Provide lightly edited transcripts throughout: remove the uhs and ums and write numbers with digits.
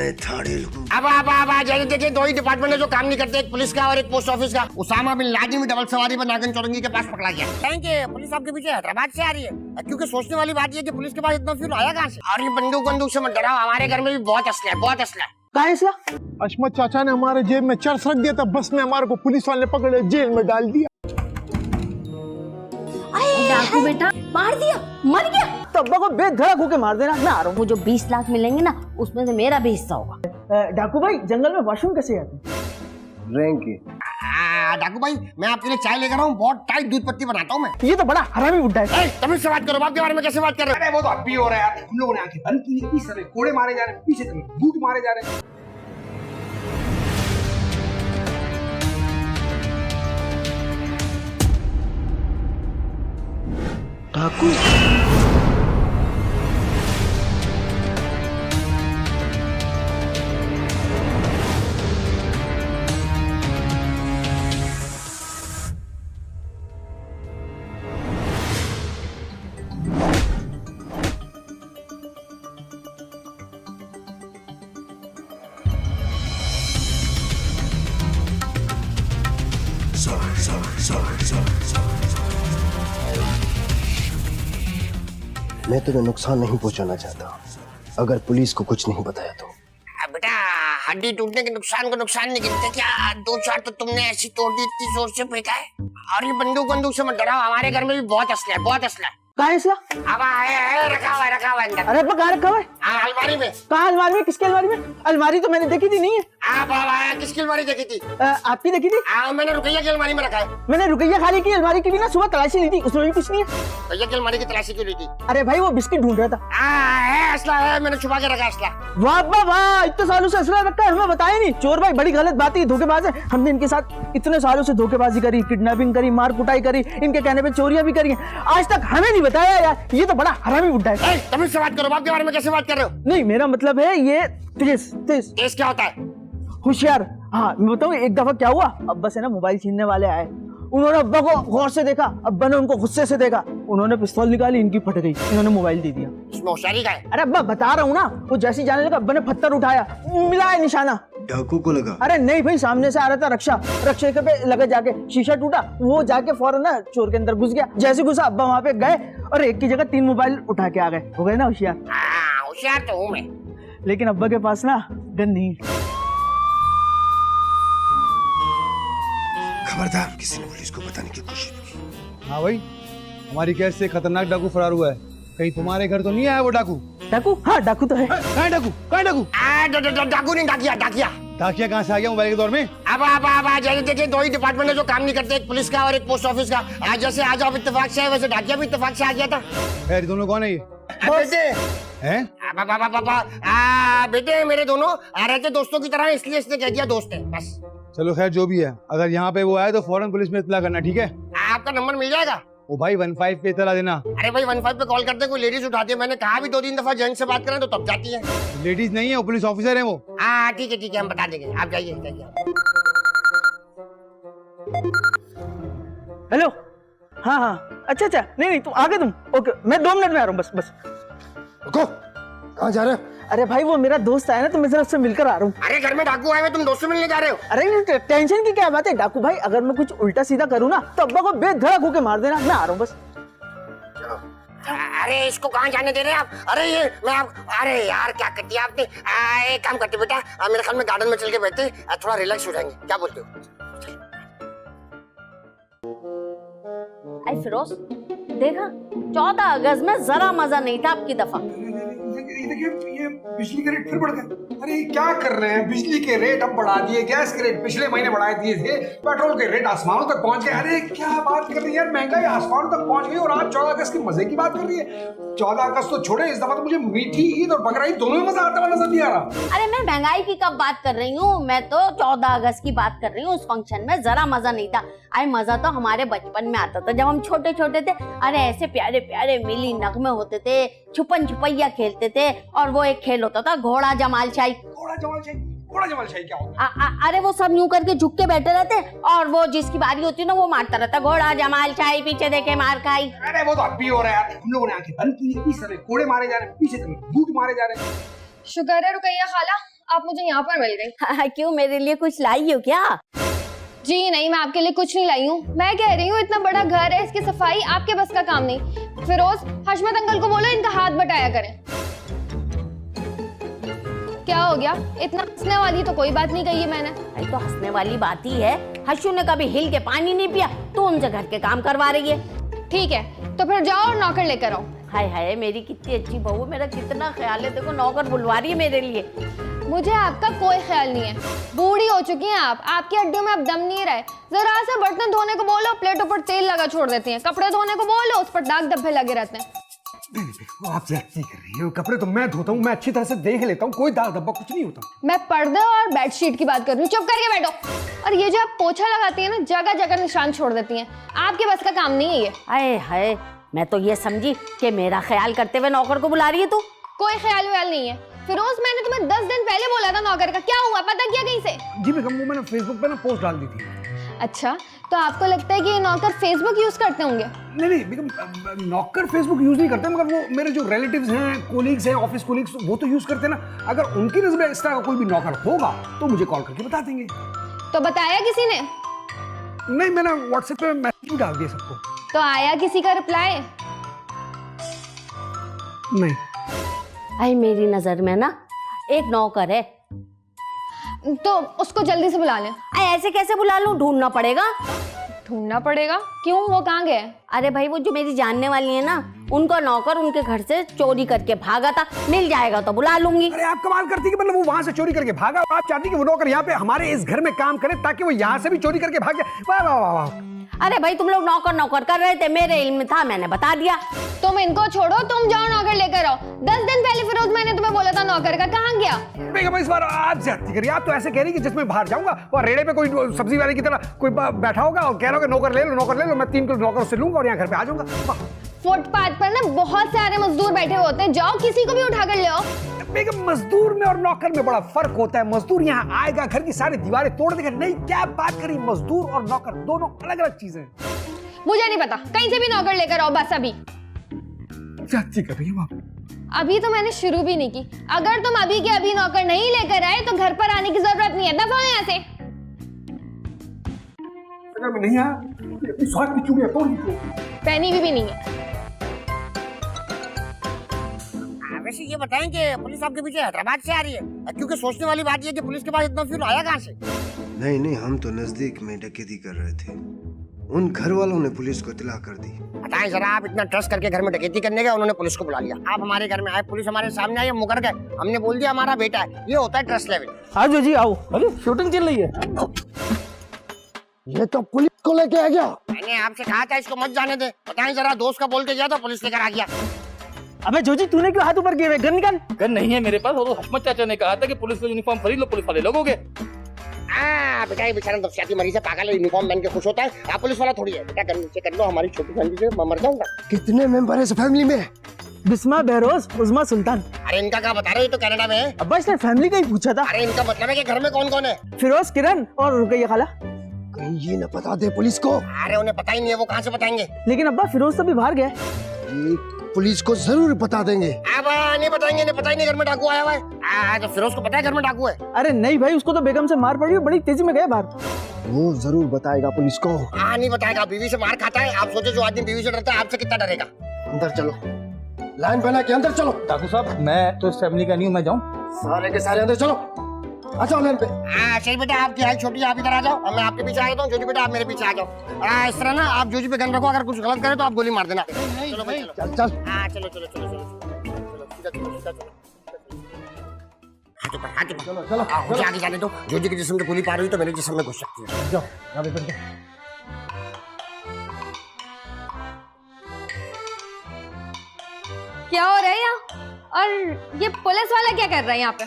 अब जैसे देखिए, दो ही डिपार्टमेंट है जो काम नहीं करते, एक पुलिस का और एक पोस्ट ऑफिस का। उसामा बिन लादेन भी डबल सवारी पर नागन चौरंगी के पास पकड़ा गया। थैंक पुलिस आपके पीछे हैदराबाद से आ रही है, क्योंकि सोचने वाली बात ये कि पुलिस के पास इतना फ्यूल आया कहाँ से। और ये बंदूक से मत डराओ, हमारे घर में भी बहुत असला है, बहुत असला है। कहाँ असला? अशमत चाचा ने हमारे जेब में चर्स रख दिया था, बस में हमारे को पुलिस वाले पकड़े जेल में डाल दिया। डाकू बेटा मार दिया, मर गया। तो अब्बा को बेधड़क होके मार देना। मैं आ रहा हूँ। वो जो 20 लाख मिलेंगे ना, उसमें से मेरा भी हिस्सा होगा। डाकू भाई, जंगल में वॉशरूम कैसे आते? डाकू भाई, मैं आपके लिए चाय लेकर आऊँ, बहुत टाइट दूध पत्ती बनाता हूँ मैं। ये तो बड़ा हरामी बुड्ढा है। तमीज से बात करो, बाप के बारे में कैसे बात कर रहे हो? अरे वो तो अब भी हो रहा है यार, हम लोगों ने आंखें बंद की नहीं, इस समय कोड़े मारे जा रहे हैं, पीछे समय बूट मारे जा रहे हैं। डाकू मैं तुम्हें नुकसान नहीं पहुंचाना चाहता, अगर पुलिस को कुछ नहीं बताया तो। बेटा, हड्डी टूटने के नुकसान को नुकसान नहीं गिनते क्या? 2-4 तो तुमने ऐसी तोड़ दी, इतनी जोर से फेंका है। और ये बंदूक से मत डराओ, हमारे घर में भी बहुत असला है, बहुत असला है। कहाँ है असला? अब रखा हुआ है अंदर। अरे अब्बा कहाँ रखा हुआ है? अलमारी में। कहाँ अलमारी में? किसकी अलमारी में? अलमारी तो मैंने देखी थी नहीं है। किसकी अलमारी देखी थी? आपकी देखी थी? मैंने रुकैया की अलमारी में रखा है। मैंने रुकैया खाली की अलमारी की भी ना सुबह तलाशी ली थी, उसमें भी कुछ नहीं है। रुकैया की अलमारी की तलाशी क्यों ली थी? अरे भाई वो बिस्किट ढूंढ रहा था। है असला है, मैंने छुपा के रखा असला। वाह अब्बा वाह, इतने सालों से असला रखा है, हमें बताया नहीं। चोर भाई बड़ी गलत बात है, धोखेबाज है। हमने इनके साथ इतने सालों से धोखेबाजी करी, किडनैपिंग करी, मार कुटाई करी, इनके कहने पे चोरियां भी करी हैं, आज तक हमें नहीं बताया यार। ये तो बड़ा हरामी बुड्ढा है। तमीज से बात करो, बाप के बारे में कैसे बात कर रहे हो? नहीं, मेरा मतलब है ये तेज तेज केस क्या होता है? होशियार। हाँ मैं बताऊँ, एक दफा क्या हुआ, अब्बा से ना मोबाइल छीनने वाले आए। उन्होंने अब्बा को गौर से देखा, अब्बा ने उनको गुस्से से देखा, उन्होंने पिस्तौल निकाली, इनकी फट गई, इन्होंने मोबाइल दे दिया। इसमें होशियारी का है? अरे अब्बा बता रहा हूँ ना, वो जैसे जाने लगा अब्बा ने पत्थर उठाया, मिला है निशाना। डाकू को लगा? अरे नहीं भाई, सामने से आ रहा था रक्षा पे लगा, जाके शीशा टूटा, वो जाके फौरन ना चोर के अंदर घुस गया। जैसे घुसा अब्बा वहां पे गए और एक की जगह 3 मोबाइल उठा के आ गए। हो गए ना होशियार? होशियार तो हूँ मैं, लेकिन अब्बा के पास ना गन नहीं। खबरदार, किसी ने पुलिस को बताने की कोशिश की। हाँ भाई, हमारी कैस से खतरनाक डाकू फरार हुआ है, कहीं तुम्हारे घर तो नहीं आया वो डाकू? डाकू? हाँ डाकू तो है। कहाँ डाकू? डाकू नहीं, डाकिया। डाकिया कहाँ से आ गया मोबाइल के दौर में? अब जैसे देखिए, दो ही डिपार्टमेंट है जो काम नहीं करते, एक पुलिस का और एक पोस्ट ऑफिस का। आज जैसे आज आप इत्तेफाक से आए, वैसे डाकिया भी इत्तेफाक से आ गया था। खैर, दोनों कौन है ये? बेटे हैं? बेटे मेरे दोनों रहते दोस्तों की तरह, इसलिए इसने कह दिया दोस्त है बस। चलो खैर, जो भी है, अगर यहाँ पे वो आए तो फौरन पुलिस में इत्तला करना, ठीक है? आपका नंबर मिल जाएगा? वो भाई 15 पे इत्तला देना। अरे भाई 15 पे कॉल करते कोई लेडीज उठाती है, मैंने कहा भी 2-3 दफा जेंट्स से बात करें तो तब जाती है। लेडीज नहीं है वो, पुलिस ऑफिसर है वो। ठीक है, हम बता देंगे, आप जाइए। हेलो। हाँ अच्छा नहीं तुम आगे, तुम ओके, मैं 2 मिनट में आ रहा हूँ, बस। रुको, कहाँ जा रहे हो? अरे भाई वो मेरा दोस्त आया ना, तो मैं जरा उससे मिलकर आ रहा हूँ। अरे घर में डाकू आए हुए, तुम दोस्त से मिलने जा रहे हो? अरे टेंशन की क्या बात है डाकू भाई, अगर मैं कुछ उल्टा सीधा करूँ ना तो अब्बा को बेधड़क होके मार देना। मैं आ रहा हूँ बस। अरे इसको कहाँ जाने दे रहे हैं आप? अरे ये अरे यार क्या कर दिया आपने? एक काम करते बेटा, मेरे ख्याल में गार्डन में चल के बैठते, थोड़ा रिलैक्स हो जाएंगे, क्या बोलते हो? फिरोज देखा, 14 अगस्त में जरा मजा नहीं था आपकी दफा। देखिए, ये बिजली के रेट फिर बढ़ गए। अरे क्या कर रहे हैं, बिजली के रेट अब बढ़ा दिए, गैस के रेट पिछले महीने बढ़ा दिए थे, पेट्रोल के रेट आसमानों तक पहुंच गए। अरे क्या बात कर रही है यार, महंगाई आसमानों तक पहुंच गई और आप 14 अगस्त की मजे की बात कर रही है। 14 अगस्त तो छोड़े, इस दफा तो मुझे मीठी ईद और बकरा ईद दोनों में मजा आता हुआ नजर नहीं आ रहा। अरे मैं महंगाई की कब बात कर रही हूँ, मैं तो 14 अगस्त की बात कर रही हूँ। उस फंक्शन में जरा मजा नहीं था। अरे मजा तो हमारे बचपन में आता था, जब हम छोटे छोटे थे। अरे ऐसे प्यारे प्यारे मिली नगमे होते थे, छुपन छुपैया खेलते थे, और वो एक खेल होता था घोड़ा जमाल शाही। घोड़ा जमाल शाही क्या होता? अरे वो सब यूं करके झुक के बैठे रहते, और वो जिसकी बारी होती है ना वो मारता रहता, घोड़ा जमाल शाही, पीछे देखे मार खाई। अरे वो तो अब भी हो रहा है यार, हम लोगों ने आंखें बंद की नहीं, इस समय कोड़े मारे जा रहे हैं, पीछे समय बूट मारे जा रहे हैं। शुगर है रुकैया खाला, आप मुझे यहाँ पर मिल गई। क्यों, मेरे लिए कुछ लाई हो क्या? जी नहीं, मैं आपके लिए कुछ नहीं लाई हूँ। मैं कह रही हूँ इतना बड़ा घर है, इसकी सफाई आपके बस का काम नहीं। फिरोज, हशमत अंकल को बोलो इनका हाथ बटाया करें। क्या हो गया? इतना हंसने वाली तो कोई बात नहीं कही है मैंने। भाई तो हंसने वाली बात ही है, हशू ने कभी हिल के पानी नहीं पिया तो उनसे घर के काम करवा रही है। ठीक है, तो फिर जाओ और नौकर लेकर आओ। हाय हाय, मेरी कितनी अच्छी बहू, मेरा कितना ख्याल है। देखो नौकर बुलवा रही है मेरे लिए। मुझे आपका कोई ख्याल नहीं है, बूढ़ी हो चुकी हैं आप, आपकी हड्डियों में अब दम नहीं रहे। जरा सा बर्तन धोने को बोलो, प्लेटों पर तेल लगा छोड़ देती हैं। कपड़े धोने को बोलो, उस पर दाग धब्बे लगे रहते हैं। वो आप ज्यादती कर रही हो। कपड़े तो मैं धोता हूँ, मैं अच्छी तरह से देख लेता हूँ, कोई दाग धब्बा कुछ नहीं होता। मैं पर्दे और बेडशीट की बात कर रही हूँ, चुप करके बैठो। और ये जो आप पोछा लगाती है ना, जगह जगह निशान छोड़ देती हैं। आपके बस का काम नहीं है ये। हाय हाय, मैं तो ये समझी कि मेरा ख्याल करते हुए नौकर को बुला रही है तू। कोई ख्याल व्याल नहीं है। फिरोज, मैंने तुम्हें 10 दिन पहले बोला था नौकर का, क्या हुआ पता किया कहीं से? जी बेगम, वो मैंने फेसबुक पे ना पोस्ट डाल दी थी। अच्छा, तो आपको लगता है कि ये नौकर फेसबुक यूज करते होंगे? नहीं बेगम, नौकर फेसबुक यूज नहीं करते, मगर वो मेरे जो रिलेटिव्स हैं, कोलीग्स हैं, ऑफिस कोलीग्स, वो तो यूज करते हैं ना। अगर उनकी नजर में इस तरह का कोई भी नौकर होगा तो मुझे कॉल करके बता देंगे। तो बताया किसी ने? नहीं, मैंने व्हाट्सएप पे मैसेज डाल दिया सबको। तो आया किसी का रिप्लाई? नहीं। भाई मेरी नजर में ना एक नौकर है। तो उसको जल्दी से बुला लें। ऐसे कैसे बुला लूं? ढूंढना पड़ेगा। ढूंढना पड़ेगा? क्यों, वो कहाँ गए? अरे भाई, वो जो मेरी जानने वाली है ना, उनका नौकर उनके घर से चोरी करके भागा था। मिल जाएगा तो बुला लूंगी। अरे आप कमाल करती कि मतलब वो वहां से चोरी करके भागा, आप चाहती कि वो नौकर यहाँ पे हमारे इस घर में काम करे ताकि वो यहाँ से भी चोरी करके भाग जाए। वाह वाह वाह वाह। अरे भाई, तुम लोग नौकर नौकर कर रहे थे, मेरे इल्म में था, मैंने बता दिया। तुम इनको छोड़ो, तुम जाओ नौकर लेकर आओ। 10 दिन पहले फिरोज मैंने तुम्हें बोला था नौकर का, कहाँ गया? बेगम, इस बार आप ज्यादती करिए। आप तो ऐसे कह रही कि जिसमें बाहर जाऊंगा और रेड़े पे कोई सब्जी वाले की तरह कोई बैठा होगा और कह रहा होगा नौकर ले लो, नौकर ले लो। मैं 3 किलो नौकर से लूंगा और यहाँ घर पे आ जाऊंगा। फुटपाथ पर ना बहुत सारे मजदूर बैठे होते हैं, जाओ किसी को भी उठा कर ले आओ। बेगम, मजदूर में और नौकर में बड़ा फर्क होता है। मजदूर यहाँ आएगा, घर की सारी दीवारें तोड़ देगा। नहीं, क्या बात करी, मजदूर और नौकर दोनों अलग अलग चीजें हैं। मुझे नहीं पता, कहीं से भी नौकर लेकर आओ बस अभी। जाती कभी आप। अभी तो मैंने शुरू भी नहीं की। अगर तुम अभी के अभी नौकर नहीं लेकर आए तो घर पर आने की जरूरत नहीं है। दफा हो यहाँ से। अगर मैं नहीं आया तो अपनी स्वाद की चूड़ियां तोड़ दी। पहनी भी नहीं है। वैसे ये बताएं कि पुलिस आपके पीछे हैदराबाद से आ रही है, क्योंकि सोचने वाली बात ये है कि पुलिस के पास इतना फ्यूल आया कहाँ से? नहीं नहीं, हम तो नजदीक में डकैती कर रहे थे। उन घर वालों ने पुलिस को इत्तला कर दी। बताएं जरा, आप इतना ट्रस्ट करके घर में डकैती करने गए, उन्होंने पुलिस को बुला लिया। आप हमारे घर में आए, पुलिस हमारे सामने आई, मुकर गए। हमने बोल दिया हमारा बेटा है। ये होता है ट्रस्ट लेवल। आज जी आओ। अरे शूटिंग चल रही है। ये तो पुलिस को लेके आ गया। मैंने आपसे कहा था इसको मत जाने दे। बताएं जरा, दोस्त का बोल के गया था, पुलिस लेकर आ गया। अबे जोजी, तूने क्यों हाथ ऊपर किए हुए? गन निकाल। गन नहीं है मेरे पास। और हशमत चाचा ने कहा था कि पुलिस का यूनिफॉर्म खरीद लो, पुलिस वाले लोगोगे। बेटा, ये बेचारा नफसियाती मरीज है, पागल है, यूनिफॉर्म पहन के खुश होता है। आप पुलिस वाला थोड़ी है। बेटा गन नीचे कर लो, हमारी छोटी फैमिली से मैं मर जाऊंगा। कितने मेंबर है इस फैमिली में? बिस्मा, बहरोज, उज़मा, सुल्तान। अरे इनका क्या बता रहे हो? ये तो कनाडा में है। अब्बा, इसने फैमिली का ही पूछा था। अरे इनका मतलब है कि घर में कौन कौन है? फिरोज, किरण और रुकैया खाला। कहीं ये न बता दे पुलिस को। अरे उन्हें पता ही नहीं है, वो कहाँ से बताएंगे? लेकिन अब्बा, फिरोज तो भी बाहर गया। ये पुलिस को जरूर बता देंगे। अब नहीं बताएंगे, नहीं पता ही नहीं घर में डाकू आया हुआ है। तो फिरोज को पता है घर में डाकू है? अरे नहीं भाई, उसको तो बेगम से मार पड़ी है, बड़ी तेजी में गया बाहर। वो जरूर बताएगा पुलिस को। नहीं बताएगा, बीवी से मार खाता है। आप सोचो, जो आदमी बीवी से डरता है, आपसे कितना डरेगा? अंदर चलो, लाइन बना के अंदर चलो। ठाकुर साहब, मैं तो इस फैमिली का नहीं हूँ, मैं जाऊँ? सारे के सारे अंदर चलो। आ जाओ लाइन पे। सही बेटा, आपकी हाइट छोटी है, आप इधर आ जाओ और मैं आपके पीछे आ जाता हूँ। जोजी बेटा, आप मेरे पीछे आ जाओ। इस तरह ना, आप जोजी पे गन रखो, अगर कुछ गलत करे तो आप गोली मार देना। चलो भाई, चलो। चल चल। चलो चलो चलो चलो सीधा चलो, सीधा चलो। हाथ ऊपर, हाथ ऊपर। चलो चलो मुझे आगे जाने दो। जोजी के जिस्म में गोली पार हुई तो मेरे जिस्म में घुस सकती है। जाओ, यहाँ पे बैठ जाओ। क्या हो रहा है यहाँ? और ये पुलिस वाला क्या कर रहा है यहाँ पे?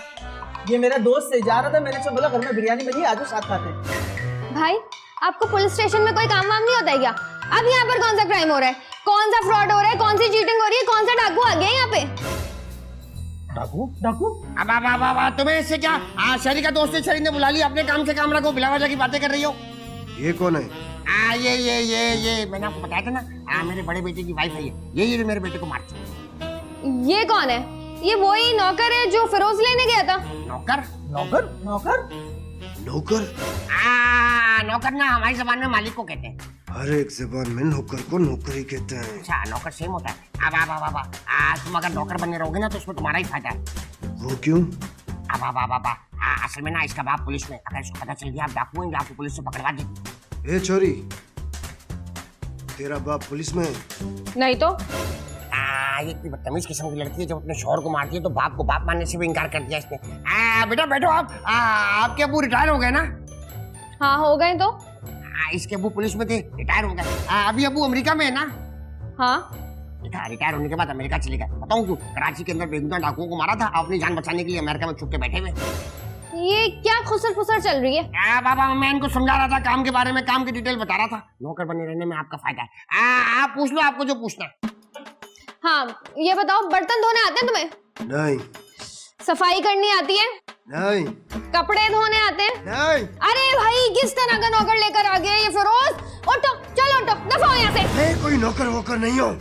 ये मेरा दोस्त से जा रहा था, मैंने से बोला घर में बिरयानी बनी है, आजो साथ खाते हैं। भाई, आपको पुलिस स्टेशन में कोई काम वाम नहीं होता है क्या? अब यहाँ पर कौन सा क्राइम हो रहा है? कौन सा फ्रॉड हो रहा है? कौन सी चीटिंग हो रही है? कौन सा डाकू आ गया यहाँ पे? डाकू डाकू। अब तुम्हें इससे क्या? शहरी का दोस्त है, शहरी ने बुला लिया। अपने काम से काम रखो, बिला वजह की बातें कर रही हो। ये कौन है? ये मैंने आपको बताया था ना, मेरे बड़े बेटे की वाइफ है। ये मेरे बेटे को मारती है। ये कौन है? ये वही नौकर है जो फिरोज लेने गया था। नौकर? नौकर नौकर नौकर? नौकर ना हमारी जबान में मालिक को कहते हैं। हर एक जबान में नौकर को नौकरी कहते हैं। अच्छा, नौकर सेम होता है। अब तुम अगर नौकर बने रहोगे ना तो उसमें तुम्हारा ही फायदा है। वो क्यों? अब असल में ना इसका बाप पुलिस में, अगर इसको पता चल गया आप डाकू हैं, आपको पुलिस से पकड़वा देगी। ए छोरी, तेरा बाप पुलिस में है? नहीं तो ये इतनी बदतमीज किस्म की लड़की है, जब अपने शौहर को मारती है तो बाप को बाप मानने से भी इनकार कर दिया इसने। बेटा बैठो आप। आपके अबू रिटायर हो गए ना? हाँ हो गए तो। इसके अबू पुलिस में थे, रिटायर हो गए। अभी अबू अमेरिका में है ना? हाँ देखा, रिटायर होने के बाद अमेरिका चले गए। बताऊं क्यों? कराची के अंदर बेगुनाह डाकुओं को मारा था, अपनी जान बचाने के लिए अमेरिका में छुप के बैठे हुए। ये क्या खुसर फुसर चल रही है? बाबा मैं इनको समझा रहा था काम के बारे में, काम की डिटेल बता रहा था। नौकर बने रहने में आपका फायदा है। आप पूछ लो आपको जो पूछना है। हाँ ये बताओ, बर्तन धोने आते हैं तुम्हें? नहीं। सफाई करनी आती है? नहीं। कपड़े धोने आते हैं? नहीं। अरे भाई किस तरह का नौकर लेकर आ गया ये फिरोज। उठो चलो उठो, दफा हो यहाँ से। मैं कोई नौकर वोकर नहीं हूँ,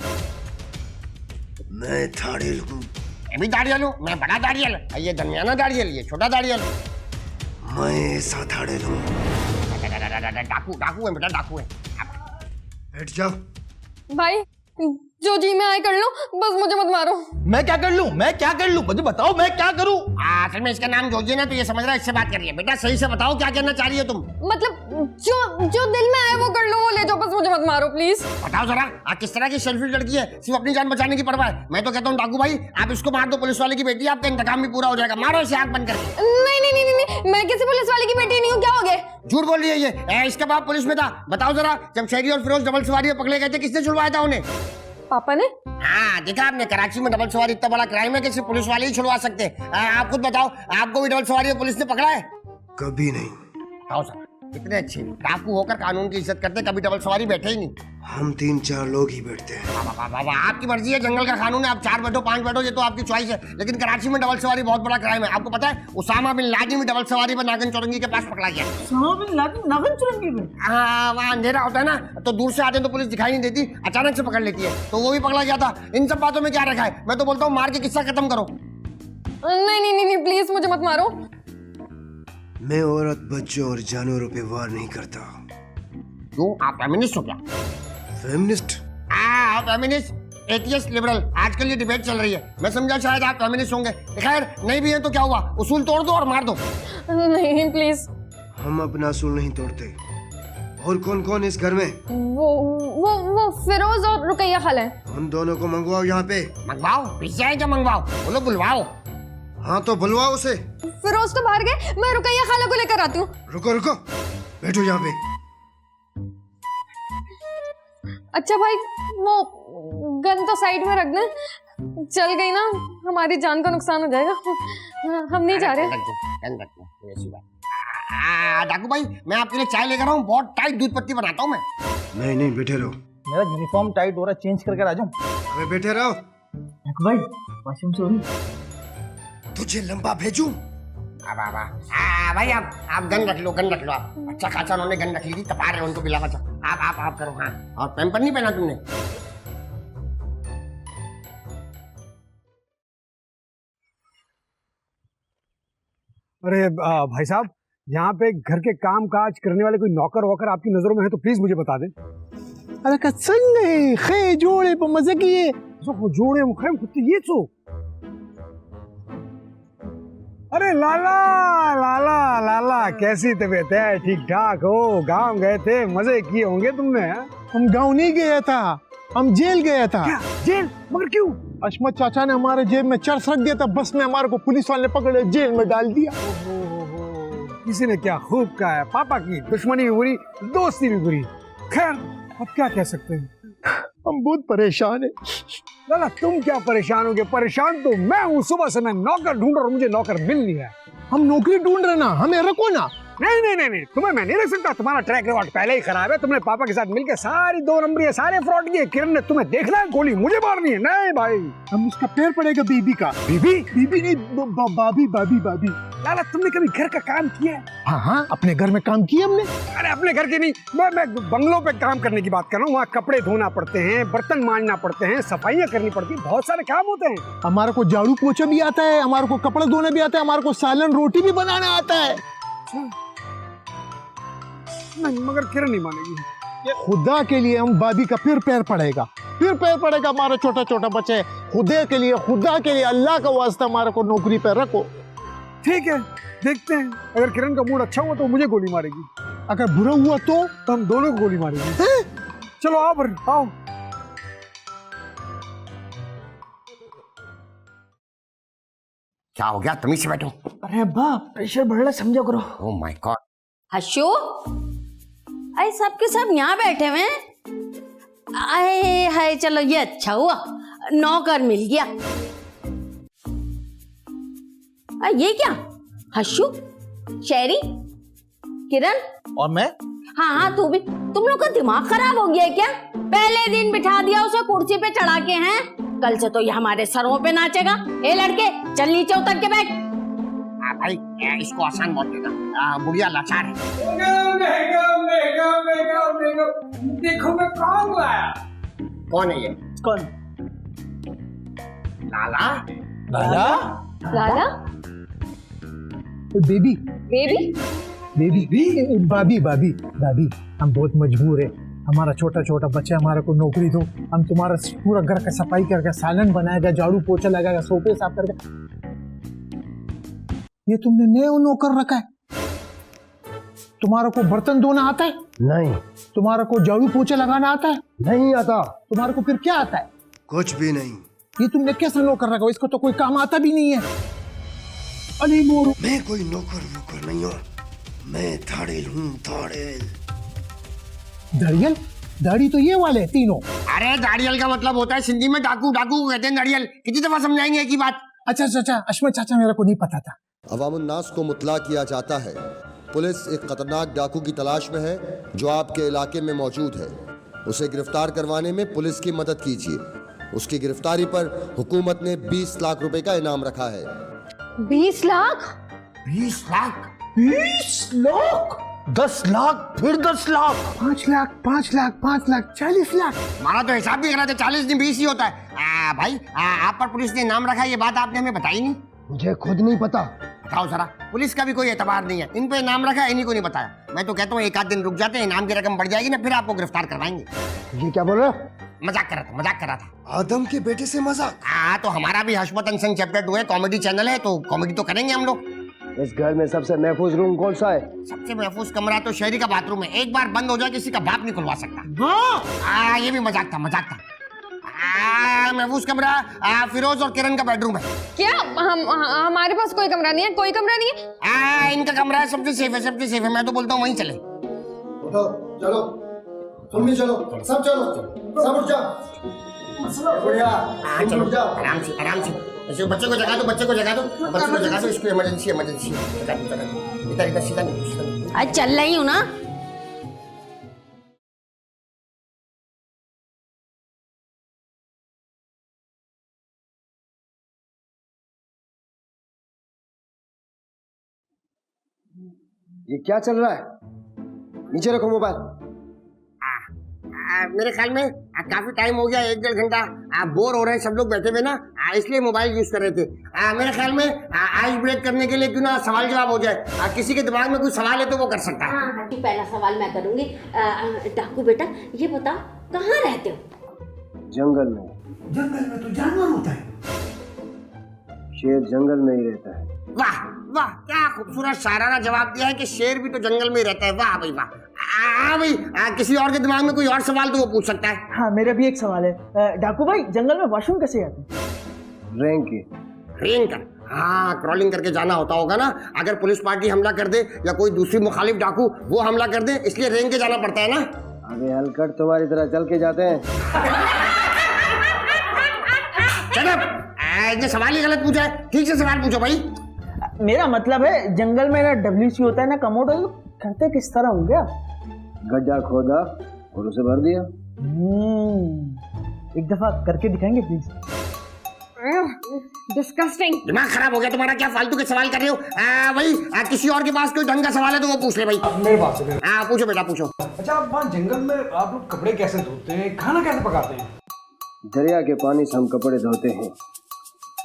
मैं थाड़ेल हूँ। मैं भी दाढ़ियल हूँ, मैं बड़ा दाढ़ियल, ये दरमियाना दाढ़ियल, ये छोटा दाढ़ियल। मैं ऐसा थाड़ेल हूँ। डाकू है बेटा, डाकू है। बैठ जाओ। भाई जो जी में आए कर लो, बस मुझे मत मारो। मैं क्या कर लूं? मैं क्या कर लूं? मुझे बताओ मैं क्या करूं? असल में इसका नाम जोजी है ना, तो ये समझ रहा है, इससे बात कर रही है। बेटा सही से बताओ क्या कहना चाह रही हो तुम? मतलब जो दिल में आए वो कर लो, वो ले जाओ, बस मुझे मत मारो प्लीज। बताओ जरा, किस तरह की सेल्फी लड़की है, सिर्फ अपनी जान बचाने की परवाह है। मैं तो कहता हूँ डाकू भाई, आप इसको मार दो, पुलिस वाले की बेटी, आपका इंतकाम भी पूरा हो जाएगा। मारो इसे आंख बंद करके। नहीं, मैं किसी पुलिस वाले की बेटी नहीं हूँ। क्या हो गया? झूठ बोल रही है ये। इसका बाप पुलिस में था। बताओ जरा, जब शहरी और फिरोज डबल सवारी में पकड़े गए थे, किसने छुड़वाया था उन्हें? पापा ने। हाँ देखा आपने, कराची में डबल सवारी इतना बड़ा क्राइम है कि सिर्फ पुलिस वाले ही छुड़वा सकते हैं। आप खुद बताओ, आपको भी डबल सवारी में पुलिस ने पकड़ा है? कभी नहीं। बताओ सर, कितने अच्छे डाकू होकर कानून की इज्जत करते, कभी डबल सवारी बैठे ही नहीं। हम 3-4 लोग ही बैठते हैं। बाबा आपकी मर्जी है, जंगल का कानून है, आप 4 बैठो 5 बैठो, ये तो आपकी चॉइस है। लेकिन कराची में डबल सवारी बहुत बड़ा क्राइम है। आपको पता है, उसामा बिन लादेन भी डबल सवारी पर नागन चौरंगी के पास पकड़ा गया। उसामा बिन लादेन नागन चुरंगी में? हाँ, वहाँ अंधेरा होता है ना, तो दूर से आते हैं तो पुलिस दिखाई नहीं देती, अचानक से पकड़ लेती है, तो वो भी पकड़ा गया था। इन सब बातों में क्या रखा है? मैं तो बोलता हूँ मार के किस्सा खत्म करो। नहीं प्लीज मुझे मत मारो। मैं औरत, बच्चों और जानवरों पे वार नहीं करता। क्यों, आप फेमिनिस्ट हो क्या? फेमिनिस्ट? आप फेमिनिस्ट, एथियस्ट, लिबरल, आजकल ये डिबेट चल रही है। मैं समझा शायद आप फेमिनिस्ट होंगे। खैर नहीं भी है तो क्या हुआ, उसूल तोड़ दो और मार दो। नहीं प्लीज। हम अपना असूल नहीं तोड़ते। और कौन कौन इस घर में? वो फिरोज और रुकैया खाला है। हम दोनों को मंगवाओ यहाँ पे। मंगवाओ? पीछे है क्या मंगवाओ? बोलो बुलवाओ। हाँ तो बुलवाओ उसे। फिरोज तो बाहर गए, मैं रुकैया खाला को लेकर आती हूँ। रुको, बैठो यहाँ पे। अच्छा भाई, वो गन तो साइड में रख दे, चल गई ना हमारी जान का नुकसान हो जाएगा। हम नहीं जा रहे। डाकू भाई, मैं आपके लिए चाय लेकर आऊँ, बहुत टाइट दूध पत्ती बनाता हूँ मैं। नहीं बैठे रहो। मेरा यूनिफॉर्म टाइट हो रहा, चेंज करके आ जाऊं। अबे बैठे रहो। भाई वॉशरूम से हो रही? तुझे लंबा भेजूं? भाई आप गन रख लो आप। अच्छा खासा उन्होंने गन रख ली थी, तपा रहे उनको बिला बचा। आप करो। हाँ, और पैम्पर नहीं पहना तुमने? अरे भाई साहब, यहाँ पे घर के काम काज करने वाले कोई नौकर वोकर आपकी नजरों में है तो प्लीज मुझे बता दें। अरे कसंगे खे जोड़े पर मजे किए जो जोड़े मुखे खुद ये सो। अरे लाला कैसी तबीयत है? ठीक ठाक हो? गांव गए थे, मजे किए होंगे तुमने? हम गांव नहीं गया था, हम जेल गया था। क्या? जेल? मगर क्यों? अशमत चाचा ने हमारे जेब में चर्स रख दिया था, बस में हमारे को पुलिस वाले ने पकड़े जेल में डाल दिया। किसी ने क्या खूब कहा है, पापा की दुश्मनी भी बुरी, दोस्ती भी बुरी। खैर अब क्या कह सकते हैं, हम बहुत परेशान है। लाला तुम क्या परेशान होगे? परेशान तो मैं हूँ, सुबह से मैं नौकर ढूंढ रहा हूँ, मुझे नौकर मिल नहीं है। हम नौकरी ढूंढ रहे ना, हमें रखो ना। नहीं, तुम्हें मैं नहीं रख सकता, तुम्हारा ट्रैक रिकॉर्ड पहले ही खराब है। तुमने पापा के साथ मिलकर सारी 2 नंबरी है, सारे फ्रॉड किए। किरण ने तुम्हें देखना है, गोली मुझे मारनी है। नहीं भाई, हम उसका पैर पड़ेगा बीबी का। बीबी नहीं, बाबी। लाला तुमने कभी घर का काम किया है? हाँ हाँ, अपने घर में काम किया हमने। अरे अपने घर के नहीं, मैं बंगलों पे काम करने की बात कर रहा हूँ। वहाँ कपड़े धोना पड़ते हैं, बर्तन मांजना पड़ते हैं, सफाइयाँ करनी पड़ती है, बहुत सारे काम होते हैं। हमारे को झाड़ू पोछा भी आता है, हमारे को कपड़े धोने भी आता है, हमारे को सालन रोटी भी बनाना आता है। नहीं मगर किरण नहीं मानेगी। खुदा के लिए हम भाभी का फिर पैर पड़ेगा, फिर पैर पड़ेगा। हमारा छोटा छोटा बच्चा है, खुदा के लिए अल्लाह का वास्ता हमारे को नौकरी पे रखो। ठीक है, देखते हैं। अगर किरण का मूड अच्छा हुआ तो मुझे गोली मारेगी, अगर बुरा हुआ तो हम दोनों को गोली मारेंगे। चलो आओ फिर, आओ। क्या हो गया? तमीज से बैठो। अरे अब्बा प्रेशर बढ़ रहा, समझा करो। Oh my God. हशु, अरे सबके सब यहाँ बैठे हुए हैं। आए हाय, चलो ये अच्छा हुआ, नौकर मिल गया। ये क्या? हशु, शेरी, किरण और मैं? हाँ तू भी। तुम लोग का दिमाग खराब हो गया है क्या? पहले दिन बिठा दिया उसे कुर्सी पे चढ़ा के, हैं कल से तो ये हमारे सरों पे नाचेगा। ए लड़के, चल नीचे उतर के बैठ। भाई इसको आसान मत देना, बुढ़िया लाचार है। देखो मैं कौन लाया। कौन है ये? कौन? लाला। लाला? लाला? Baby baby? बेबी भाभी भाभी भाभी, हम बहुत मजबूर है। हमारा छोटा छोटा बच्चा, हमारा को नौकरी दो, हम तुम्हारा पूरा घर का सफाई करके सालन बनाएगा, झाड़ू पोछा लगाएगा, सोफे साफ करके। ये तुमने नया नौकर रखा है? तुम्हारा को बर्तन धोना आता है? नहीं। तुम्हारा को झाड़ू पोछा लगाना आता है? नहीं आता। तुम्हारा को फिर क्या आता है? कुछ भी नहीं। ये तुमने कैसा नौकर रखा? इसको तो कोई काम आता भी नहीं है। अली मोरू, मैं कोई नौकर नहीं हूँ, मैं धाड़ेल हूँ, धाड़ेल। दाड़ियल? दाढ़ी तो ये वाले तीनों। अरे दाड़ियल का मतलब होता है सिंधी में डाकू, डाकू को कहते हैं दाड़ियल। कितनी दफा समझाएंगे एक ही बात? अच्छा अश्मत चाचा, मेरे को नहीं पता था। अवामुन्नास को मुतला किया जाता है, पुलिस एक खतरनाक डाकू की तलाश में है जो आपके इलाके में मौजूद है। उसे गिरफ्तार करवाने में पुलिस की मदद कीजिए। उसकी गिरफ्तारी पर हुकूमत ने 20 लाख रुपए का इनाम रखा है। 20 लाख? 20 लाख? 20 लाख? 10 लाख, फिर 10 लाख, 5 लाख, 5 लाख, 5 लाख, 40 लाख। हमारा तो हिसाब भी करा था, 40 नहीं 20 ही होता है। भाई आप पर पुलिस ने नाम रखा, ये बात आपने हमें बताई नहीं। मुझे खुद नहीं पता। बताओ जरा, पुलिस का भी कोई एतबार नहीं है। इन पे नाम रखा है, इन्हीं को नहीं बताया। मैं तो कहता हूँ एक आध दिन रुक जाते हैं, इनाम की रकम बढ़ जाएगी ना, फिर आपको गिरफ्तार करवाएंगे। ये क्या बोल रहा? मजाक कर रहा था। आदम के बेटे से मजाक? हाँ तो हमारा भी हशमत अनसन चैप्टर 2 है, कॉमेडी चैनल है, तो कॉमेडी तो करेंगे हम लोग। इस घर में सबसे महफूज रूम कौन सा है? सबसे महफूज कमरा तो शहरी का बाथरूम है। एक बार बंद हो जाए किसी का बाप नहीं खुलवा सकता। ये भी मजाक था। महफूज कमरा फिरोज और किरण का बेडरूम है। क्या हमारे पास कोई कमरा नहीं है? कोई कमरा नहीं है? इनका कमरा है, सबसे सेफ है। मैं तो बोलता हूँ वहीं चले। उठो, चलो, तुम भी चलो, सब चलो, सब उठ जाओ। बढ़िया, तुम उठ जाओ। आराम से। ऐसे बच्चे को जगा दो, इसको इमरजेंसी इधर सीधा नहीं। आज चल रही हूँ ना। ये क्या चल रहा है? नीचे रखो मोबाइल। मेरे ख्याल में काफी टाइम हो गया, 1-1.5 घंटा बोर हो रहे हैं सब लोग बैठे हुए ना, इसलिए मोबाइल यूज कर रहे थे। मेरे ख्याल में आइस ब्रेक करने के लिए क्यों ना सवाल जवाब हो जाए। किसी के दिमाग में कोई सवाल है तो वो कर सकता है। हाँ, पहला सवाल मैं करूंगी। डाकू बेटा, ये बता कहाँ रहते हो? जंगल में। जंगल में तो जानवर होता है। शेर जंगल में ही रहता है। वाह, क्या खूबसूरत शायराना जवाब दिया है कि शेर भी तो जंगल में ही रहता है। वाह भाई वाह। भाई किसी और के दिमाग में कोई और सवाल तो वो पूछ सकता है। हाँ, मेरा भी एक सवाल है। डाकू भाई, जंगल में वॉशरूम कैसे आते हैं? रेंग कर। हाँ, क्रॉलिंग करके जाना होता होगा ना। अगर पुलिस पार्टी हमला कर दे या कोई दूसरी मुखालिफ डाकू वो हमला कर दे, इसलिए रेंग के जाना पड़ता है ना। अबे हलकट तुम्हारी तरह चल के जाते हैं। इसने सवाल ही गलत पूछा है, ठीक से सवाल पूछो भाई। मेरा मतलब है जंगल में ना WC होता है ना कमोड, करते किस तरह होंगे आप? गड्ढा खोदा और उसे भर दिया। एक दफा करके दिखाएंगे प्लीज? डिस्कस्टिंग। दिमाग खराब हो गया तुम्हारा? क्या फालतू के सवाल कर रहे हो? भाई किसी और के पास कोई ढंग का सवाल है तो वो पूछ ले भाई। मेरे पास है। हाँ पूछो बेटा पूछो। अच्छा, आप वहाँ जंगल में आप लोग कपड़े कैसे धोते हैं, खाना कैसे पकाते हैं? दरिया के पानी से हम कपड़े धोते हैं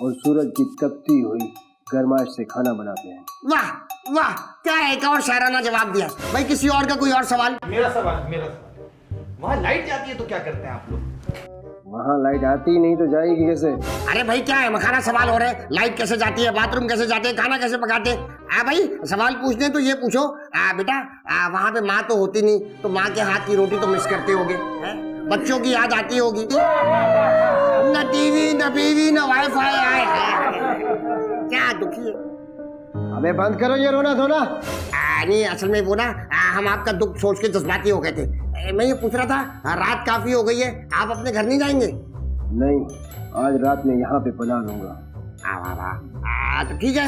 और सूरज की तपती हुई गर्माश से खाना बनाते हैं। वाह वाह, क्या एक और शायराना जवाब दिया भाई। किसी और का कोई और सवाल? मेरा सवाल, वहाँ लाइट जाती है तो क्या करते हैं आप लोग? वहाँ लाइट आती ही नहीं तो जाएगी कैसे? अरे भाई क्या है मखाना सवाल हो रहे हैं? लाइट कैसे जाती है, बाथरूम कैसे जाते हैं, खाना कैसे पकाते हैं? भाई सवाल पूछने तो ये पूछो बेटा, वहाँ पे माँ तो होती नहीं तो माँ के हाथ की रोटी तो मिस करते होगे, बच्चों की याद आती होगी। न टीवी न बीवी न वाईफाई आए, क्या दुखी है। अबे बंद करो ये रोना धोना। नहीं असल में वो ना हम आपका दुख सोच के जज्बाती हो गए थे। मैं ये पूछ रहा था, रात काफी हो गई है, आप अपने घर नहीं जाएंगे? नहीं, आज रात में यहाँ पे पना लूंगा। तो ठीक है,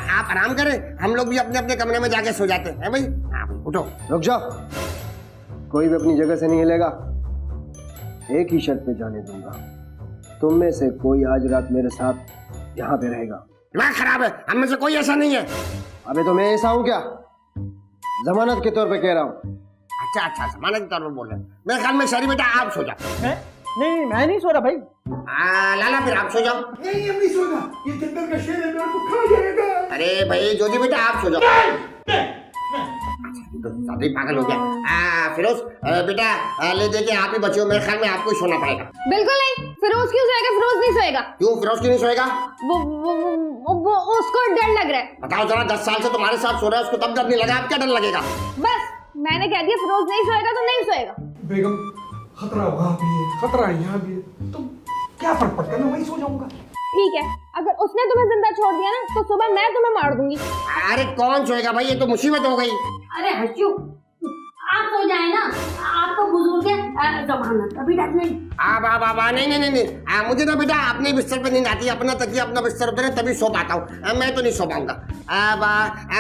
आप आराम करें, हम लोग भी अपने अपने कमरे में जाके सो जाते हैं भाई। उठो। रुक जाओ, कोई भी अपनी जगह से नहीं हिलेगा। एक ही शर्त पे जाने दूंगा, तुम में से कोई आज रात मेरे साथ यहाँ पे रहेगा। दिमाग खराब है, हम में से कोई ऐसा नहीं है। अबे तो मैं ऐसा हूँ क्या? जमानत के तौर पे कह रहा हूँ। अच्छा जमानत के तौर पर बोल रहे हैं। मेरे ख्याल में शहरी बेटा आप सो जाओ। नहीं मैं नहीं सो रहा भाई। लाला फिर आप सो जाओ। नहीं, हम नहीं सोना, ये जंगल का शेर है, मेरे को खा जाएगा। अरे भाई जोजी बेटा आप सो जाओ। तो पागल हो गया। फिरोज बेटा ले दे के आप ही बच्चे हो, मेरे ख्याल में आपको ही सोना पड़ेगा। बिल्कुल नहीं, फिरोज क्यों सोएगा? फिरोज नहीं सोएगा। क्यों फिरोज क्यों नहीं सोएगा? वो उसको डर लग रहा है। बताओ जरा, 10 साल से तुम्हारे साथ सो रहा है, उसको तब डर नहीं लगा, आप क्या डर लगेगा? बस मैंने कह दिया फिरोज नहीं सोएगा तो नहीं सोएगा। बेगम, खतरा वहाँ भी है, खतरा यहाँ भी है, तो क्या फर्क पड़ता है, मैं वहीं सो जाऊंगा। ठीक है, अगर उसने तुम्हें जिंदा छोड़ दिया ना तो सुबह मैं तुम्हें मार दूंगी। अरे कौन सोएगा भाई, ये तो मुसीबत हो गई। अरे हर्षू, आप सो जाए ना, आप तो बुजुर्ग हैं, जमानत अभी तक नहीं। बाबा नहीं, मुझे ना बेटा अपने बिस्तर पे नींद आती है, अपना तकिया अपना बिस्तर होता है तभी सो पाता हूँ, मैं तो नहीं सो पाऊंगा।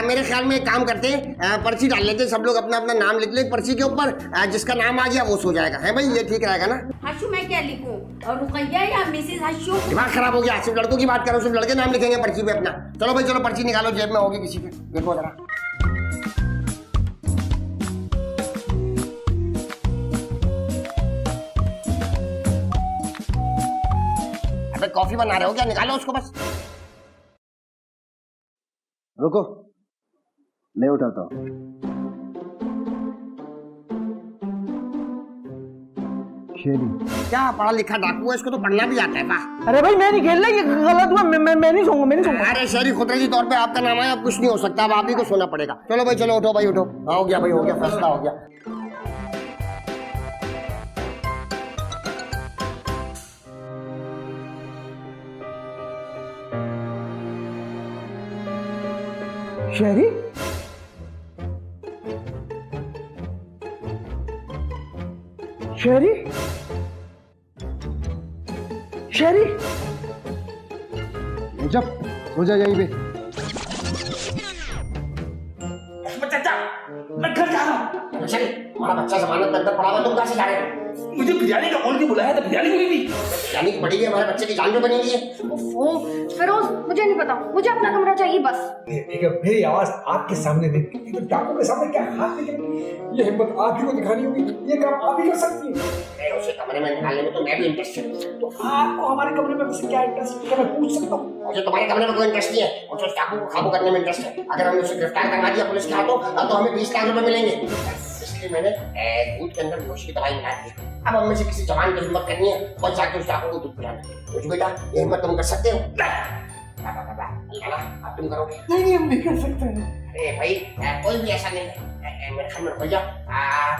मेरे ख्याल में एक काम करते हैं, पर्ची डाल लेते हैं, सब लोग अपना अपना नाम लिख ले पर्ची के ऊपर, जिसका नाम आ गया वो सो जाएगा। है भाई, ये ठीक रहेगा ना? हर्षू मैं क्या लिखूं, और रुकैया या मिसेस हर्षू? दिमाग खराब हो गया, सिर्फ लड़कों की बात करो, सिर्फ लड़के नाम लिखेंगे पर्ची पे अपना। चलो भाई चलो, पर्ची निकालो, जेब में होगी किसी के, देखो जरा। अबे कॉफी बना रहे हो क्या? निकालो उसको बस। रुको, मैं उठाता हूँ। शेरी क्या पढ़ा लिखा डाकू है, इसको तो पढ़ना भी आता है। वाह। अरे भाई मैं नहीं खेल रहा, ये गलत हुआ। मैं नहीं सोऊंगा। अरे शहरी खुदरती तौर पे आपका नाम है, अब कुछ नहीं हो सकता, अब आप ही को सोना पड़ेगा। चलो भाई चलो, उठो भाई उठो। हो गया भाई, हो गया, फैसला हो गया। शहरी शहरी शहरी जब हो जा यहीं पे। चाचा, मैं घर जा रहा हूँ। हमारा बच्चा जमानत में अंदर पड़ा हुआ, तुम कहाँ से जा रहे हो? मुझे बिरयानी का बोल के बुलाया था, बिरयानी मिली थी। बिरयानी की पड़ी है, हमारे बच्चे की जान जो बनी हुई है। ओफो, फिरोज मुझे नहीं पता, मुझे अपना कमरा चाहिए बस। ठीक है, मेरी आवाज आपके सामने नहीं, तो डाकू के सामने क्या हाथ निकलेगी? ये हिम्मत आप ही को दिखानी होगी, ये काम आप ही कर सकती है। उसे कमरे में निकालने में तो मैं भी इंटरेस्टेड हूँ। तो आपको हमारे कमरे में बस क्या इंटरेस्ट है, क्या मैं पूछ सकता हूँ? मुझे तुम्हारे कमरे में कोई इंटरेस्ट नहीं है, मुझे उस डाकू को काबू करने में इंटरेस्ट है। अगर हमने उसे गिरफ्तार करवा दिया पुलिस के हाथों तो हमें 20 लाख रुपए मिलेंगे। इसलिए मैंने दूध के अंदर बेहोशी की दवाई मिला दी। अब हम में से किसी जवान की हिम्मत करनी है और जाके उस डाकू को दूध पिलाना। मुझे बेटा ये हिम्मत तुम कर सकते हो? अब तुम करोगे? नहीं, हम नहीं कर सकते हैं। अरे भाई कोई भी ऐसा नहीं है मेरे ख्याल में। भैया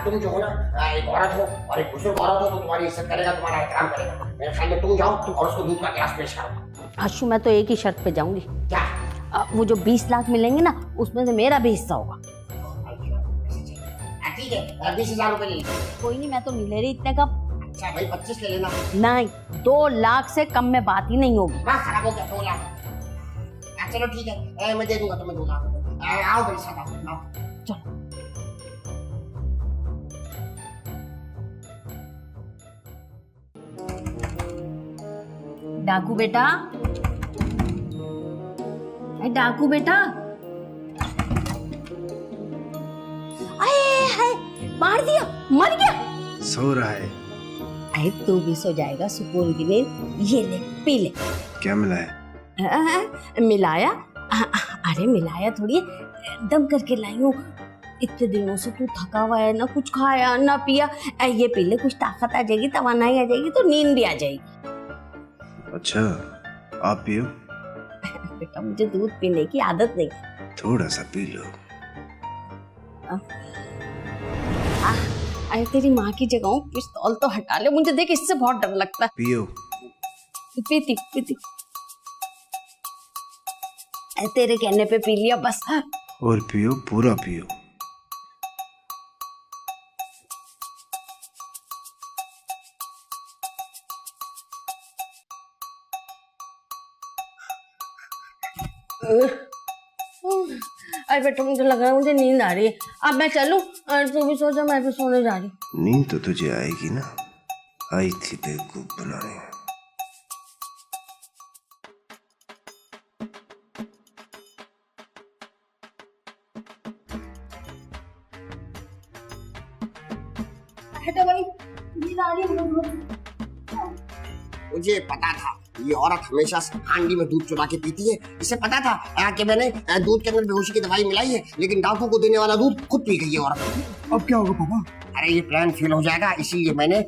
तुम जो हो ना, एक औरत हो और एक बुजुर्ग औरत हो तो तुम्हारी इज्जत करेगा, तुम्हारा एहतराम करेगा। मेरे ख्याल में तुम जाओ और उसको दूध का गिलास पेश करो। हर्षू मैं तो एक ही शर्त पे जाऊंगी। क्या? वो जो 20 लाख मिलेंगे ना, उसमें से मेरा भी हिस्सा होगा। ठीक है, 20,000 रुपए ले लो। कोई नहीं, मैं तो नहीं ले रही इतने का। अच्छा भाई 25 ले लेना। नहीं, 2 लाख से कम में बात ही नहीं होगी। हाँ खराब हो गया, 2 लाख। चलो ठीक है, मैं दे दूंगा तुम्हें 2 लाख। आओ मेरे साथ आओ। चलो। डाकू बेटा, डाकू बेटा, अरे हाय, मार दिया, मर गया। सो रहा है। अरे तू भी सो जाएगा सुकून की नींद। ये ले, पी ले। क्या मिला है? मिलाया? अरे मिलाया थोड़ी, दम करके लाई हूँ। इतने दिनों से तू थका हुआ है, ना कुछ खाया ना पिया। ये पी ले, कुछ ताकत आ जाएगी, तवानाई आ जाएगी, तो नींद भी आ जाएगी। अच्छा, आप पियो। बेटा मुझे दूध पीने की आदत नहीं। थोड़ा सा पी लो। अरे तेरी माँ की जगह पिस्तौल तो हटा ले, मुझे देख इससे बहुत डर लगता है। पियो। पीती पीती। तेरे कहने पे पी लिया बस। और पियो, पूरा पियो। अरे बेटा मुझे लग रहा है मुझे नींद आ रही है, अब मैं चलूं? तू भी सो जा, मैं भी सोने जा रही हूँ। नींद तो तुझे आएगी ना, आई थी बेवकूफ बनाने। मुझे पता था ये औरत हमेशा हांडी में दूध चुरा के पीती है। इसे पता था कि मैंने दूध के अंदर बेहोशी की दवाई मिलाई है, लेकिन डाकू को देने वाला दूध खुद पी गई है औरत। अब क्या होगा पापा? अरे ये प्लान फेल हो जाएगा, इसीलिए मैंने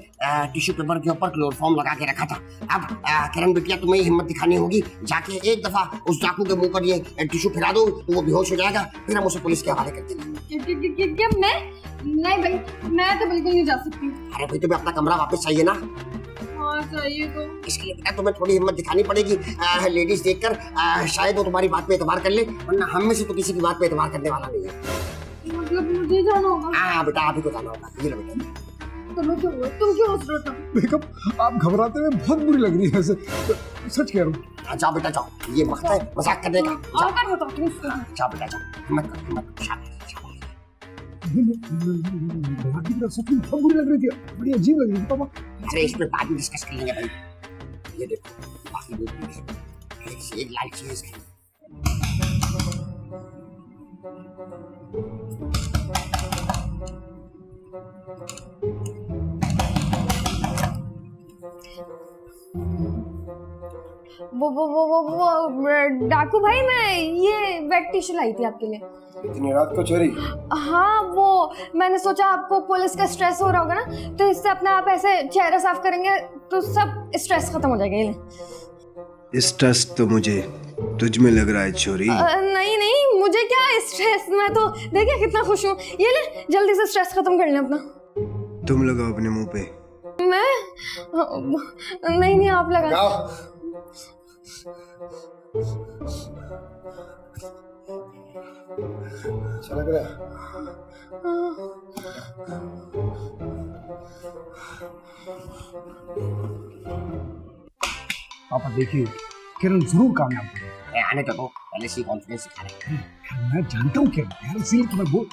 टिश्यू पेपर के ऊपर क्लोरोफॉर्म लगा के रखा था। अब किरण बिटिया तुम्हें हिम्मत दिखानी होगी, जाके एक दफा उस डाकू के मुंह पर ये टिश्यू फिरा दो तो वो बेहोश हो जाएगा, फिर हम उसे पुलिस के हवाले कर देंगे। क्या मैं? नहीं भाई, मैं तो बिल्कुल नहीं जा सकती। अरे भाई तुम्हें अपना कमरा वापस चाहिए ना? हाँ चाहिए तो। इसके लिए बेटा तुम्हें थोड़ी हिम्मत दिखानी पड़ेगी। लेडीज देखकर शायद वो तुम्हारी बात पे एतबार कर ले, वरना हम में से तो किसी की बात पे एतबार करने वाला नहीं है। मतलब मुझे जाना होगा? हाँ बेटा, आप ही को जाना होगा। ये लो बेटा। तुम क्यों हंस रहे हो? बेगम आप घबराते हुए बहुत बुरी लग रही है ऐसे, सच कह रहा हूँ। जाओ बेटा जाओ, ये वक्त है मजाक करने का। जाओ आकर बताती हूँ उसको। जाओ बेटा जाओ, हिम्मत करो, हिम्मत करो, शाबाश। सच में बहुत बुरी लग रही थी, बड़ी अजीब लग रही थी पापा। अरे इस पे बाद में डिस्कस कर लेंगे भाई। ये देखो बाकी दूध पी ले। एक लाल चीज है। वो डाकू भाई, मैं ये वेट टिश्यू लाई थी आपके लिए। इतनी रात को चोरी? हाँ, वो मैंने सोचा आपको पुलिस का स्ट्रेस हो रहा होगा ना, तो इससे अपना आप ऐसे चेहरा साफ करेंगे तो सब स्ट्रेस खत्म हो जाएगा। ये ले। स्ट्रेस तो मुझे तुझ में लग रहा है चोरी। नहीं नहीं, मुझे क्या स्ट्रेस, मैं तो देखिए कितना खुश हूँ। ये ले, जल्दी से स्ट्रेस खत्म कर ले अपना। तुम लगाओ अपने मुंह पे। मैं? नहीं नहीं, आप लगा। अच्छा लग रहा है? पापा देखिए, किरण जरूर कामयाब होगी। आने तो दो, पहले से कॉन्फिडेंस सिखा रहे हैं। मैं जानता हूँ किरण यार, इसीलिए तुम्हें बोल।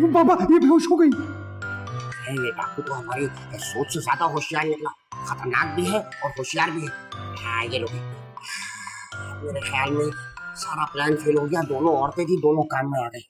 पापा ये बेहोश हो गई। ये डाकू तो हमारी सोच से ज्यादा होशियार निकला, खतरनाक भी है और होशियार भी है। हाँ ये लोग मेरे ख्याल में सारा प्लान फेल हो गया। दोनों औरतें थी, दोनों काम में आ गई।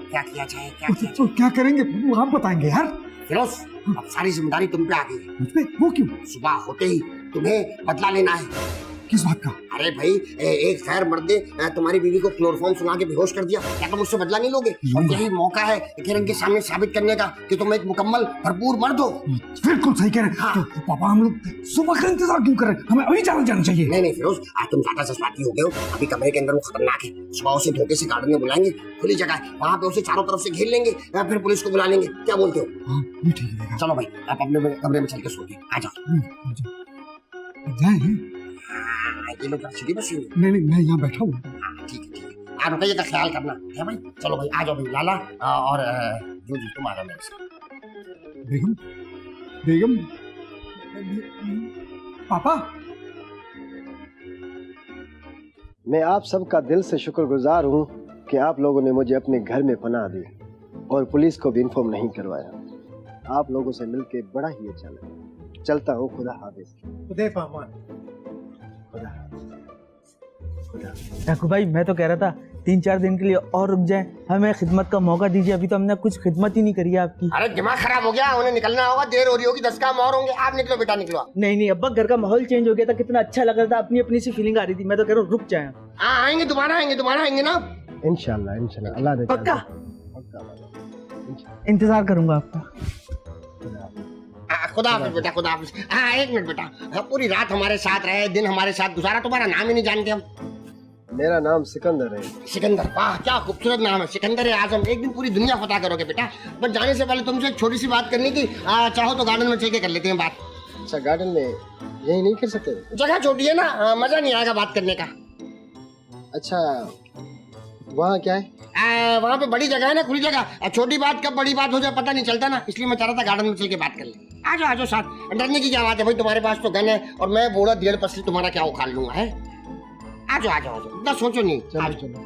क्या किया जाए, क्या किया तो क्या करेंगे वो आप बताएंगे यार। फिरोज, अब सारी जिम्मेदारी तुम पे आ गई है। मुझ पे? वो क्यों? सुबह होते ही तुम्हें बदला लेना है। किस बात का? अरे भाई, एक खैर मर्द ने तुम्हारी बीवी को क्लोरोफॉर्म सुना के बेहोश कर दिया, क्या तुम उससे बदला नहीं लोगे? और यही मौका है किरण के सामने साबित करने का कि तुम एक मुकम्मल भरपूर मर्द हो। बिल्कुल सही कह रहे हैं। हाँ। तो पापा हम लोग सुबह का इंतजार क्यों कर रहे हैं? हमें अभी जाना चाहिए। नहीं फिरोज, आज तुम ज्यादा जज्बाती हो गए हो। अभी कमरे के अंदर वो खतरनाक है। सुबह उसे धोखे से गार्डन में बुलाएंगे, खुली जगह है, वहाँ पे उसे चारों तरफ से घेर लेंगे, फिर पुलिस को बुला लेंगे। क्या बोलते हो? हाँ ये ठीक है। चलो भाई, आप अपने कमरे में चल के सोते, आ जाओ। जाए ये लोग सीधी बस। नहीं मैं यहाँ बैठा हूँ। ठीक है, आप रुपये का ख्याल करना है भाई। चलो भाई आ जाओ भाई। लाला और जूजी तुम आ जाओ मेरे साथ। बेगम पापा, मैं आप सबका दिल से शुक्रगुजार हूँ कि आप लोगों ने मुझे अपने घर में पनाह दी। और पुलिस को भी इन्फॉर्म नहीं करवाया। आप लोगों से मिलके बड़ा ही अच्छा लगा। चलता हूँ, खुदा हाफिज। खुदा पामान। खुदा खुदा। डाकू भाई मैं तो कह रहा था 3-4 दिन के लिए और रुक जाएं, हमें खिदमत का मौका दीजिए। अभी तो हमने कुछ खिदमत ही नहीं करी है आपकी। अरे दिमाग खराब हो गया, उन्हें निकलना होगा, देर हो रही होगी, 10 काम और होंगे। आप निकलो बेटा, निकलो। नहीं अब्बा, घर का माहौल चेंज हो गया था, कितना अच्छा लग रहा था, अपनी अपनी सी फीलिंग आ रही थी। मैं तो कह रहा हूँ रुक जाए। आएंगे दोबारा, आएंगे ना। इंशाल्लाह इंशाल्लाह, अल्लाह ने पक्का इंतजार करूंगा आपका। खुदा हाफिज बेटा, खुदा हाफिज। हाँ 1 मिनट बेटा, पूरी रात हमारे साथ रहे, दिन हमारे साथ गुजारा, तुम्हारा नाम ही नहीं जानते हम। मेरा नाम सिकंदर है। सिकंदर, वाह क्या खूबसूरत नाम है, सिकंदर आजम। एक दिन पूरी दुनिया फतह करोगे बेटा। बट जाने से पहले तुमसे एक छोटी सी बात करनी थी। चाहो तो गार्डन में चल के कर लेते हैं बात। अच्छा, गार्डन में यही नहीं कर सकते? जगह छोटी है ना, मजा नहीं आएगा बात करने का। अच्छा, वहाँ क्या है? वहाँ पे बड़ी जगह है ना, खुली जगह। छोटी बात कब बड़ी बात हो जाए पता नहीं चलता ना, इसलिए मैं चाह रहा था गार्डन में चल के बात कर ले। आ जाओ साथ, डरने की क्या बात है भाई, तुम्हारे पास तो गन है और मैं बूढ़ा 1.5 पसली तुम्हारा क्या उखाड़ लूंगा है। आ जाओ इतना सोचो नहीं। चलो चलो।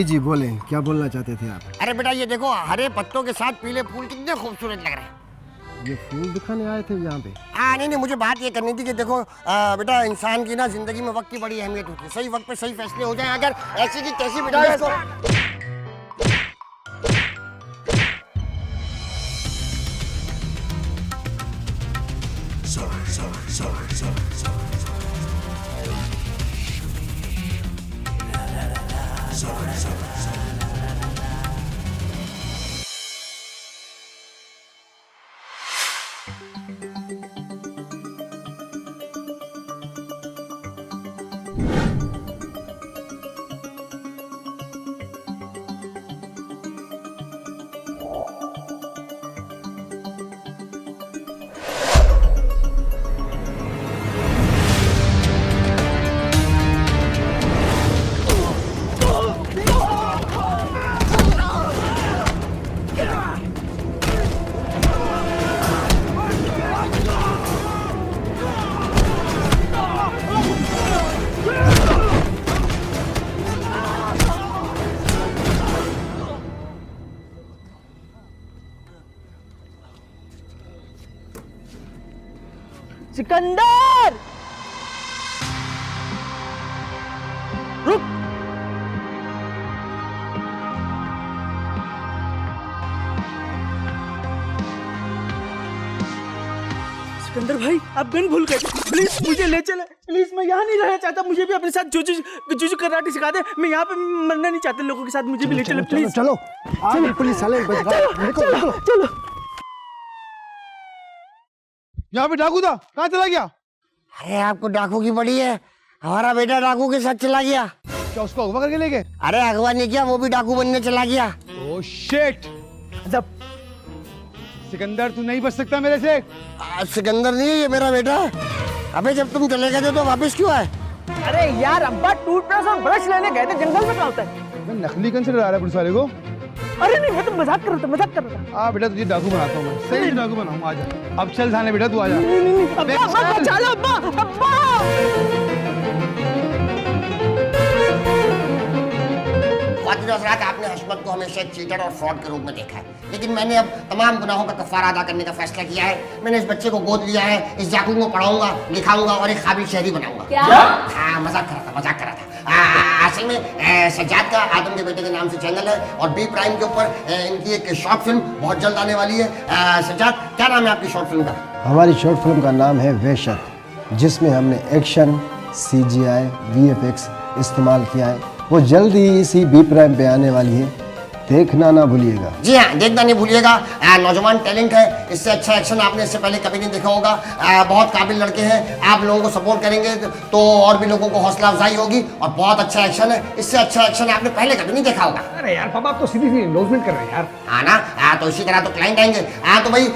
जी बोले, क्या बोलना चाहते थे आप? अरे बेटा ये देखो, हरे पत्तों के साथ पीले फूल कितने खूबसूरत लग रहे हैं। ये फूल दिखाने आए थे यहाँ पे? नहीं मुझे बात ये करनी थी कि देखो बेटा, इंसान की ना जिंदगी में वक्त की बड़ी अहमियत होती है। सही वक्त पे सही फैसले हो जाए। अगर ऐसी की तैसी बिठा इसको। सिकंदर रुक। सिकंदर भाई, आप गन भूल गए। प्लीज मुझे ले चले, प्लीज। मैं यहाँ नहीं रहना चाहता, मुझे भी अपने साथ जुजू कराटे सिखा दे। मैं यहाँ पे मरना नहीं चाहता लोगों के साथ, मुझे भी ले चले प्लीज। चलो पुलिस वाले बच गए। चलो। यहाँ पे डाकू था, कहाँ चला गया? अरे आपको डाकू की बड़ी है, हमारा बेटा डाकू के साथ चला गया। क्या उसको अगवा करके ले गए? अरे अगवा नहीं किया, वो भी डाकू बनने चला गया। Oh shit. सिकंदर, तू नहीं बच सकता मेरे से। सिकंदर नहीं, ये मेरा बेटा है। अबे जब तुम चले गए थे तो वापस क्यों आए? अरे यार, अब्बा टूथब्रश और ब्रश लेने गए थे, जंगल में क्या होता है? मैं नकली गन से डरा रहा पुलिस वाले को। अरे नहीं, मैं तो मजाक कर रहा था। बेटा तुझे डाकू बनाता हूँ मैं, सही डाकू बनाऊँ। आजा, अब चल थाने बेटा, तू आजा। नहीं, अब्बा बचा लो, अब्बा। आपने हस्मत को हमेशा चीटर और फ्रॉड के रूप में देखा है, लेकिन मैंने अब तमाम गुनाहों का कफारा अदा करने का फैसला किया है। मैंने इस बच्चे को गोद लिया है, इस डाकू को पढ़ाऊंगा, लिखाऊंगा और एक काबिल शहरी बनाऊंगा। क्या? मजाक कर रहा था। असल में सज्जाद का आदम के बेटे के नाम से चैनल है और बी प्राइम के ऊपर इनकी एक शॉर्ट फिल्म बहुत जल्द आने वाली है। सज्जाद, क्या नाम है आपकी शॉर्ट फिल्म का? हमारी शॉर्ट फिल्म का नाम है वहशत, जिसमें हमने एक्शन, CGI, VFX इस्तेमाल किया है। वो जल्द ही इसी बी प्राइम पे आने वाली है, देखना ना भूलिएगा। जी हाँ, देखना नहीं भूलिएगा। नौजवान टैलेंट है, इससे अच्छा एक्शन आपने इससे पहले कभी नहीं देखा होगा। बहुत काबिल लड़के हैं, आप लोगों को सपोर्ट करेंगे तो और भी लोगों को हौसला अफजाई होगी और बहुत अच्छा एक्शन है। इससे अच्छा एक्शन आपने पहले कभी नहीं देखा होगा। अरे यार पापा, आप तो सीधी एंडोर्समेंट कर रहे हैं यार। हाँ ना, तो इसी तरह तो क्लाइंट आएंगे। तो भाई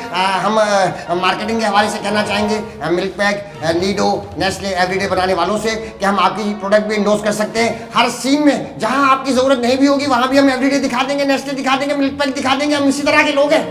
हम मार्केटिंग के हवाले से कहना चाहेंगे milk pack, Nido, Nestle, everyday बनाने वालों से कि हम आपकी प्रोडक्ट भी इंडोर्स कर सकते हैं। हर सीन में जहां आपकी जरूरत नहीं भी होगी वहां भी हम एवरीडे दिखा देंगे, नेस्ले दिखा देंगे, मिल्क पैक दिखा देंगे। हम इसी तरह के लोग हैं।